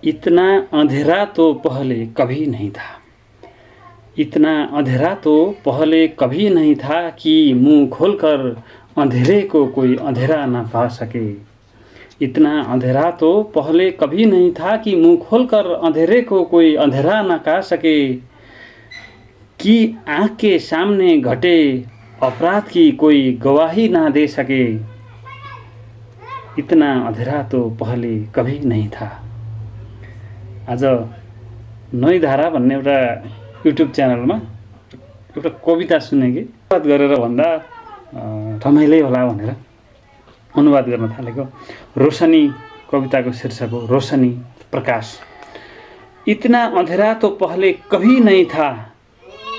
इतना अंधेरा तो पहले कभी नहीं था। इतना अंधेरा तो पहले कभी नहीं था कि मुंह खोलकर अंधेरे को कोई अंधेरा न कह सके। इतना अंधेरा तो पहले कभी नहीं था कि मुंह खोलकर अंधेरे को कोई अंधेरा न कह सके। कि आँख के सामने घटे अपराध की कोई गवाही ना दे सके। इतना अंधेरा तो पहले कभी नहीं था। आज नई धारा भन्ने एउटा युट्युब च्यानलमा एउटा कविता सुनेँ अनुवाद गरेर भन्दा रमाइलै होला भनेर अनुवाद गर्न थालेको। रोशनी कविताको शीर्षक हो रोशनी प्रकाश। इतना अंधेरा तो पहले कभी नहीं था।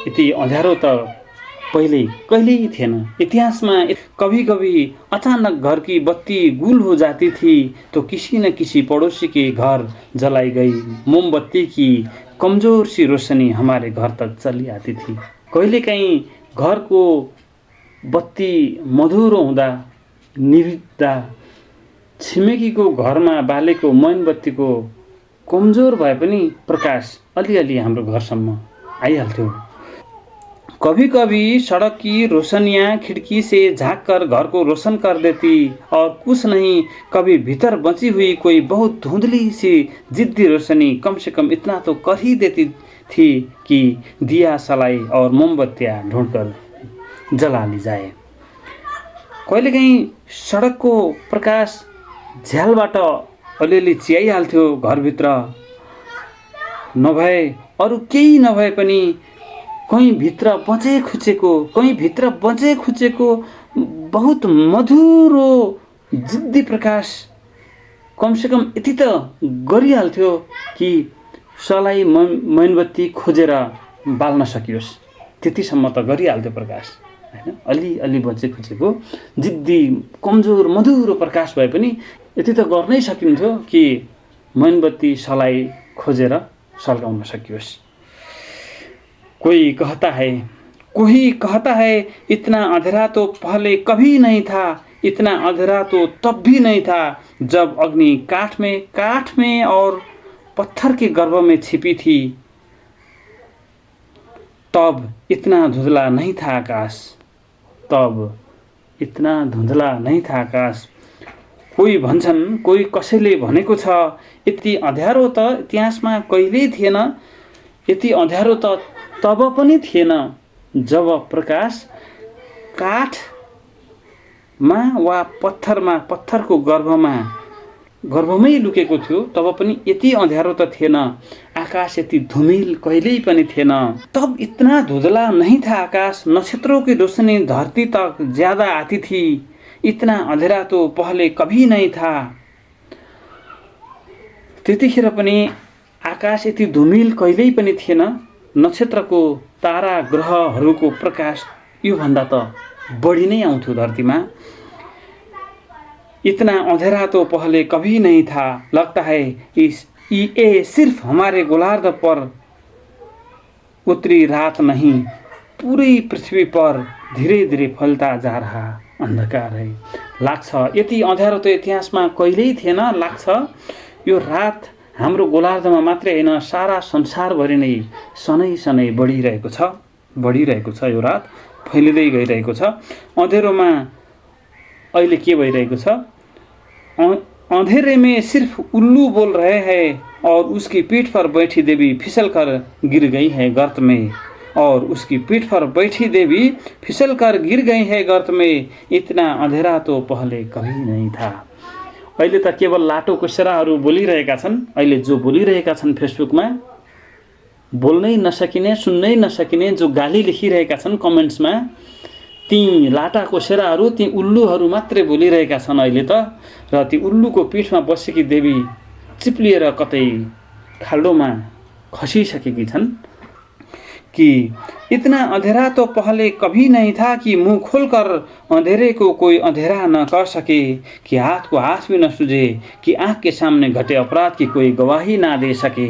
यति अँध्यारो त पहिले कहिल्यै थिएन। इतिहास में कभी कभी अचानक घर की बत्ती गुल हो जाती थी तो किसी न किसी पड़ोसी के घर जलाई गई मोमबत्ती की कमजोर सी रोशनी हमारे घर तक चली आती थी। कहिलेकाहीँ घर को बत्ती मधुरो हुँदा निभिदा छिमेकी को घर में बालेको मोमबत्ती को कमजोर भए पनि प्रकाश अलिअलि हाम्रो घरसम्म आइहाल्थ्यो। कभी कभी सड़क की रोशनियाँ खिड़की से झाँक कर घर को रोशन कर देती और कुछ नहीं कभी भीतर बची हुई कोई बहुत धुंधली सी जिद्दी रोशनी कम से कम इतना तो कर ही देती थी कि दिया सलाई और मोमबत्तियाँ ढूंढकर जला ली जाए। कहिलेकाहीँ सड़क को प्रकाश झ्यालबाट अलिअलि चियाइहाल्थ्यो। घरभित्र नभए अरू केही नभए पनि कहीं भित्र बचे खुचेको बहुत मधुरो जिद्दी प्रकाश कम से कम यति त गरिहाल्थ्यो कि सलाई मोमबत्ती खोजेर बाल्न सकियोस्। त्यतिसम्म त गरिहाल्थ्यो प्रकाश हैन। अलि बचे खुचेको जिद्दी कमजोर मधुरो प्रकाश भए पनि यति त गर्नै सकिन्थ्यो कि मोमबत्ती सलाई खोजेर सल्काउन सकियोस्। कोई कहता है इतना अंधेरा तो पहले कभी नहीं था। इतना अंधेरा तो तब भी नहीं था जब अग्नि काठ में और पत्थर के गर्भ में छिपी थी। तब इतना धुंधला नहीं था आकाश। कोही भन्छन्, कोही कसैले भनेको छ यति अँध्यारो त इतिहासमा कहिल्यै थिएन। यति अँध्यारो त तब पनि थिएन जब प्रकाश काठमा वा पत्थरको गर्भमै लुकेको थियो। तब पनि यति अँध्यारो त थिएन। आकाश यति धुमिल कहिल्यै पनि थिएन। तब इतना धुंधला नहीं था आकाश। नक्षत्रों की रोशनी धरती तक ज्यादा आती थी। इतना अंधेरा तो पहले कभी नहीं था। त्यतिखेर पनि आकाश यति धुमिल कहिल्यै पनि थिएन। नक्षत्रको तारा ग्रहहरूको प्रकाश यो भन्दा त बढी नै आउँथ्यो धरतीमा। इतना अंधेरा तो पहले कभी नहीं था। लगता है ये सिर्फ हमारे गोलार्ध पर उतरी रात नहीं, पूरी पृथ्वी पर धीरे धीरे फैलता जा रहा अंधकार है। लाग्छ यति अँध्यारो त इतिहासमा कहिल्यै थिएन। लाग्छ यो रात हाम्रो गोलार्धमा मात्रै हैन सारा संसारभरि नै सनै बढिरहेको छ। यो रात फैलिँदै गइरहेको छ। अँधेरोमा अहिले के भइरहेको छ? अंधेरे में सिर्फ उल्लू बोल रहे हैं और उसकी पीठ पर बैठी देवी फिसल कर गिर गई है गर्त में। इतना अंधेरा तो पहले कभी नहीं था। अहिले त केवल लाटो कोसेराहरू बोलिरहेका छन्। अहिले जो बोलिरहेका छन् फेसबुकमा बोल्नै नसकिने सुन्नै नसकिने जो गाली लेखिरहेका छन् कमेन्ट्समा ती लाटा कोसेराहरू ती उल्लुहरू मात्रै बोलिरहेका छन् अहिले त। र ती उल्लुको पीठमा बसेकी देवी चिप्लिएर कतै खाल्डोमा खसिसकेकी छन् कि इतना अंधेरा तो पहले कभी नहीं था कि मुंह खोलकर अंधेरे को कोई अंधेरा न कर सके। कि हाथ को हाथ भी न सूझे, कि आँख के सामने घटे अपराध की कोई गवाही ना दे सके।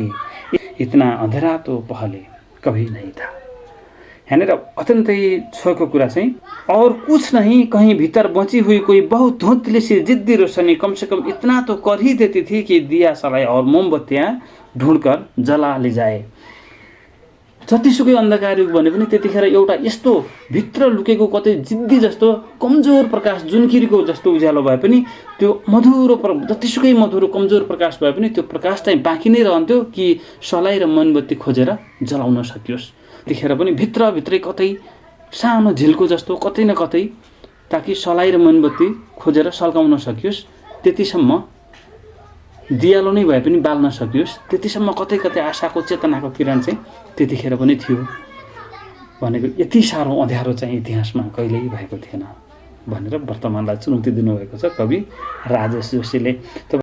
इतना अंधेरा तो पहले कभी नहीं था। यहाँनिर अत्यन्तै छोएको कुरा चाहिँ और कुछ नहीं कहीं भीतर बची हुई कोई बहुत धुंधली सी जिद्दी रोशनी कम से कम इतना तो कर ही देती थी कि दिया सलाए और मोमबत्तियाँ ढुँडकर जला ले जाए। जतिसुकै अन्धकार युग भने पनि त्यतिखेर एउटा यस्तो भित्र लुकेको कतै जिद्दी जस्तो कमजोर प्रकाश जुनकिरीको जस्तो उज्यालो भए पनि त्यो मधुरो जतिसुकै मधुरो कमजोर प्रकाश भए पनि त्यो प्रकाश चाहिँ बाँकी नै रहन्थ्यो कि सलाई र मोमबत्ती खोजेर जलाउन सकियोस्। त्यतिखेर पनि भित्रभित्रै कतै सानो झिल्को जस्तो कतै न कतै ताकि सलाई र मोमबत्ती खोजेर सल्काउन सकियोस्, त्यतिसम्म दियालो नै भए पनि बाल्न सकियोस्, त्यतिसम्म कतै कतै आशाको चेतनाको किरण चाहिँ त्यतिखेर पनि थियो भनेको यति साह्रो अँध्यारो चाहिँ इतिहासमा कहिल्यै भएको थिएन भनेर वर्तमानलाई चुनौती दिनुभएको छ कवि राजेश जोशीले।